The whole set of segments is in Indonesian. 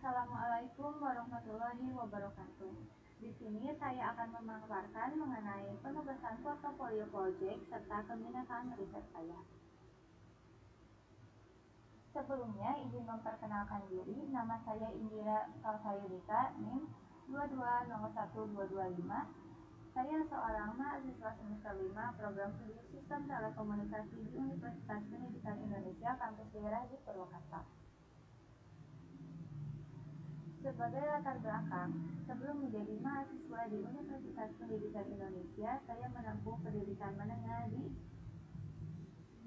Assalamualaikum warahmatullahi wabarakatuh. Di sini saya akan memaparkan mengenai penugasan portofolio project serta keminatan riset saya. Sebelumnya izin memperkenalkan diri, nama saya Indira Salsayudita, NIM 2201225. Saya seorang mahasiswa semester 5 Program Studi Sistem Telekomunikasi di Universitas Pendidikan Indonesia Kampus Daerah di Purwakarta. Sebagai latar belakang, sebelum menjadi mahasiswa di Universitas Pendidikan Indonesia, saya menempuh pendidikan menengah di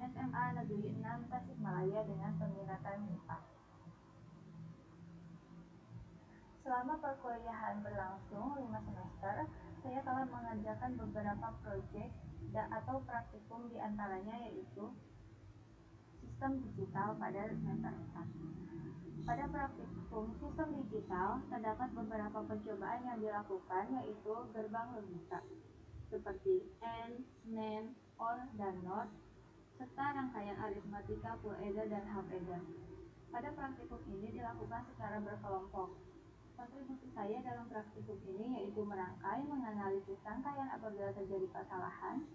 SMA Negeri 6 Tasikmalaya dengan peminatan MIPA. Selama perkuliahan berlangsung 5 semester, saya telah mengerjakan beberapa proyek atau praktikum diantaranya yaitu sistem digital pada semester 4. Pada praktikum sistem digital, terdapat beberapa percobaan yang dilakukan yaitu gerbang logika, seperti AND, NAND, OR, dan NOT, serta rangkaian aritmatika full adder dan half adder. Pada praktikum ini dilakukan secara berkelompok. Kontribusi saya dalam praktikum ini yaitu merangkai, menganalisis rangkaian apabila terjadi kesalahan,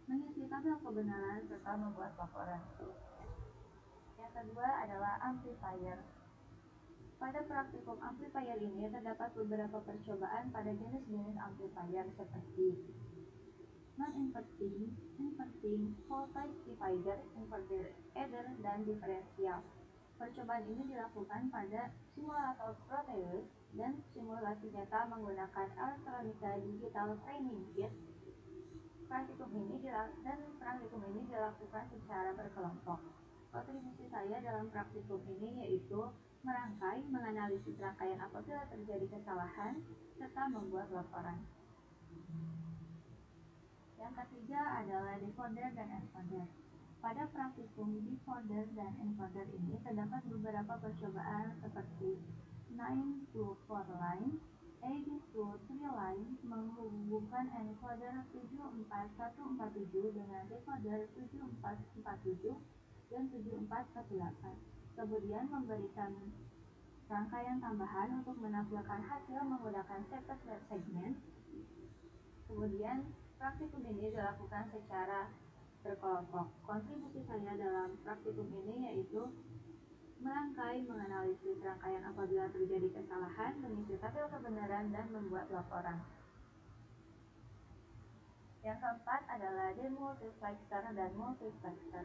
mengisi tabel kebenaran, serta membuat laporan. Yang kedua adalah amplifier. Pada praktikum amplifier ini terdapat beberapa percobaan pada jenis-jenis amplifier seperti non-inverting, inverting, voltage divider, inverter adder, dan diferensial. Percobaan ini dilakukan pada simulator Proteus dan simulasi nyata menggunakan elektronika digital training kit. Praktikum ini dilakukan secara berkelompok. Kontribusi saya dalam praktikum ini yaitu merangkai, menganalisis rangkaian apabila terjadi kesalahan, serta membuat laporan. Yang ketiga adalah decoder dan encoder. Pada praktikum decoder dan encoder ini terdapat beberapa percobaan seperti 9 to 4 line, 8 to 3 line, menghubungkan encoder 74147 dengan decoder 7447 dan 7418. Kemudian memberikan rangkaian tambahan untuk menampilkan hasil menggunakan step segmen. Kemudian praktikum ini dilakukan secara berkelompok. Kontribusi saya dalam praktikum ini yaitu merangkai, menganalisis rangkaian apabila terjadi kesalahan, mengisi tabel kebenaran, dan membuat laporan. Yang keempat adalah demultiplexer dan multiplexer.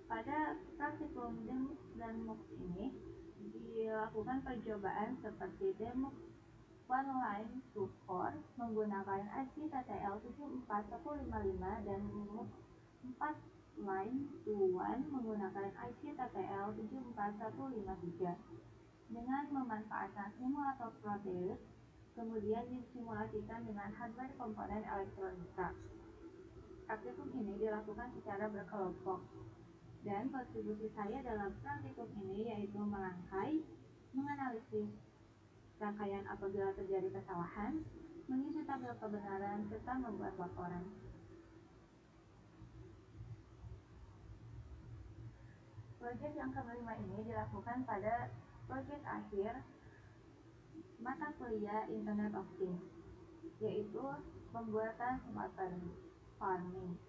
Pada praktikum demux dan mux ini dilakukan percobaan seperti demux one line to 4 menggunakan IC TTL 74155 dan mux 4 line to 1 menggunakan IC TTL 74153 dengan memanfaatkan simulator Proteus, kemudian disimulasikan dengan hardware komponen elektronika. Praktikum ini dilakukan secara berkelompok, dan kontribusi saya dalam praktikum ini yaitu merangkai, menganalisis rangkaian apabila terjadi kesalahan, mengisi tabel kebenaran, serta membuat laporan. Proyek yang kelima ini dilakukan pada proyek akhir mata kuliah Internet of Things, yaitu pembuatan smart farming.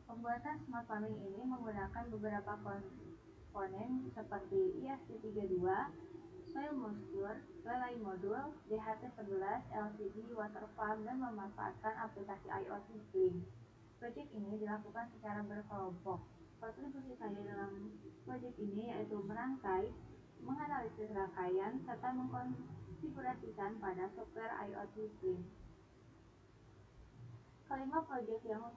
Pembuatan smart farming ini menggunakan beberapa komponen seperti ISP32, soil moisture, relay modul, DHT11, LCD, water farm, dan memanfaatkan aplikasi IoT Link. Proyek ini dilakukan secara berkelompok. Kontribusi saya dalam proyek ini yaitu merangkai, menganalisis rangkaian, serta mengkonfigurasikan pada software IoT Link. Kelima proyek yang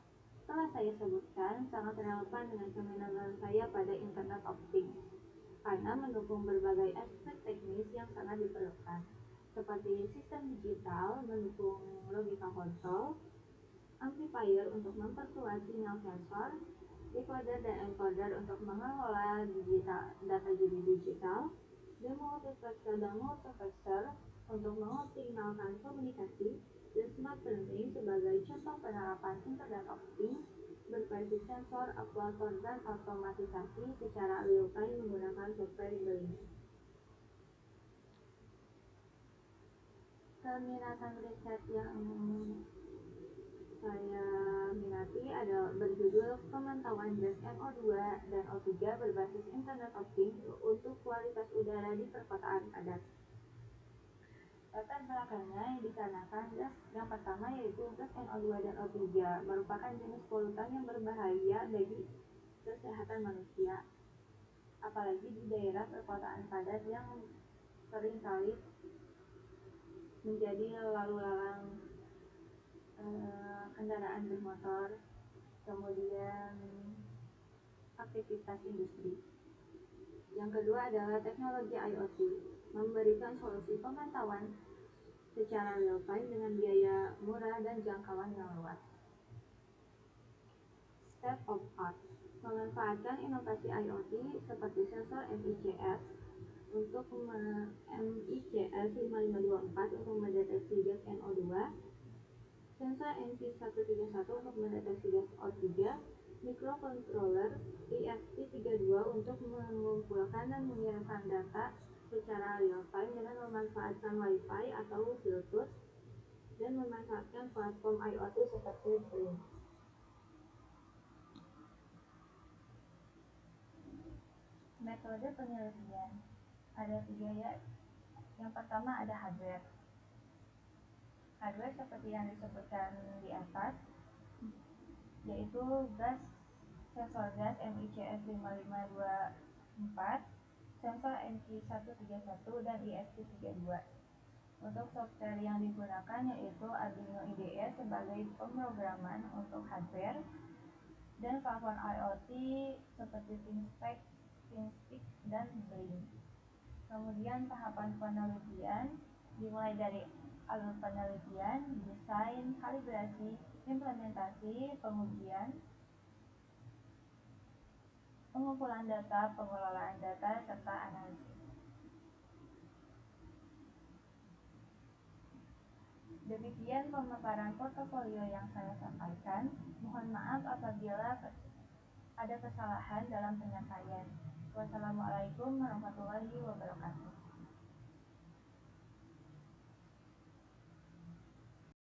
telah saya sebutkan sangat relevan dengan keminatan saya pada Internet of Things karena mendukung berbagai aspek teknis yang sangat diperlukan, seperti sistem digital mendukung logika kontrol, amplifier untuk memperkuat sinyal sensor, decoder dan encoder untuk mengelola data jadi digital, demultiplexer dan multiplexer untuk mengoptimalkan komunikasi, dan smart printing sebagai contoh penerapan Internet of Things berbasis sensor, aktuator, dan otomatisasi secara real time menggunakan software Blink. Keminatan riset yang saya minati ada berjudul Pemantauan gas NO2 dan O3 berbasis Internet of Things untuk kualitas udara di perkotaan padat. Latar belakangnya yang dikarenakan gas yang pertama yaitu gas NO2 dan O3 merupakan jenis polutan yang berbahaya bagi kesehatan manusia, apalagi di daerah perkotaan padat yang seringkali menjadi lalu lalang kendaraan bermotor, kemudian aktivitas industri. Yang kedua adalah teknologi IoT, memberikan solusi pemantauan secara real time dengan biaya murah dan jangkauan yang luas. State of art, memanfaatkan inovasi IoT seperti sensor MICS untuk MICS 5524 untuk mendeteksi gas NO2, sensor MP131 untuk mendeteksi gas O3, microcontroller ESP32 untuk mengumpulkan dan mengirimkan data secara real time dengan memanfaatkan Wi-Fi atau Bluetooth, dan memanfaatkan platform IoT seperti Blink. Metode penelitian ada 3 ya. Yang pertama ada hardware. Hardware seperti yang disebutkan di atas, yaitu sensor gas MICS 5524, sensor MP131 dan ESP32. Untuk software yang digunakan yaitu Arduino IDE sebagai pemrograman untuk hardware, dan platform IoT seperti ThingSpeak dan Blink. Kemudian tahapan penelitian dimulai dari alur penelitian, desain, kalibrasi, implementasi, pengujian, pengumpulan data, pengelolaan data, serta analisis. Demikian pemaparan portofolio yang saya sampaikan. Mohon maaf apabila ada kesalahan dalam penyampaian. Wassalamualaikum warahmatullahi wabarakatuh.